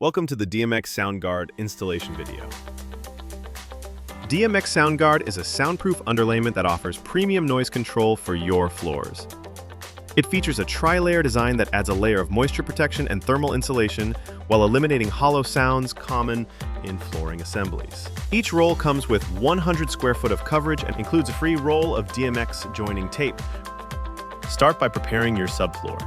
Welcome to the DMX SoundGuard installation video. DMX SoundGuard is a soundproof underlayment that offers premium noise control for your floors. It features a tri-layer design that adds a layer of moisture protection and thermal insulation while eliminating hollow sounds common in flooring assemblies. Each roll comes with 100 square foot of coverage and includes a free roll of DMX joining tape. Start by preparing your subfloor.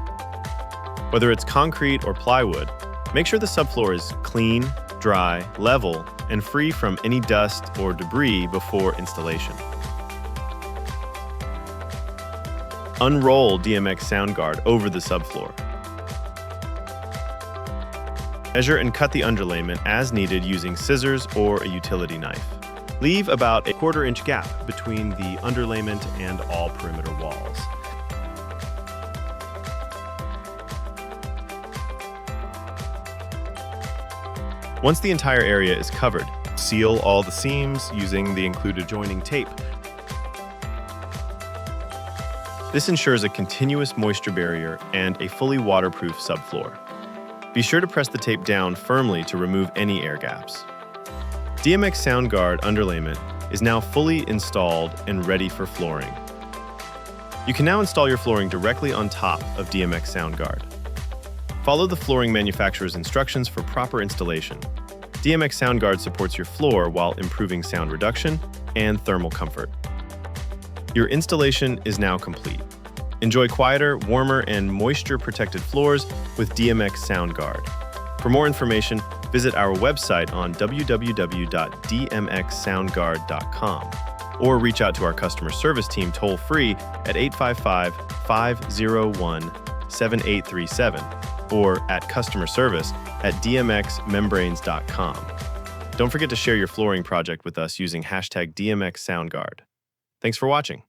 Whether it's concrete or plywood, make sure the subfloor is clean, dry, level, and free from any dust or debris before installation. Unroll DMX SoundGuard over the subfloor. Measure and cut the underlayment as needed using scissors or a utility knife. Leave about a 1/4 inch gap between the underlayment and all perimeter walls. Once the entire area is covered, seal all the seams using the included joining tape. This ensures a continuous moisture barrier and a fully waterproof subfloor. Be sure to press the tape down firmly to remove any air gaps. DMX SoundGuard underlayment is now fully installed and ready for flooring. You can now install your flooring directly on top of DMX SoundGuard. Follow the flooring manufacturer's instructions for proper installation. DMX SoundGuard supports your floor while improving sound reduction and thermal comfort. Your installation is now complete. Enjoy quieter, warmer, and moisture-protected floors with DMX SoundGuard. For more information, visit our website on www.dmxsoundguard.com or reach out to our customer service team toll-free at 855-501-7837 or at customerservice@dmxmembranes.com. Don't forget to share your flooring project with us using #DMX SoundGuard. Thanks for watching.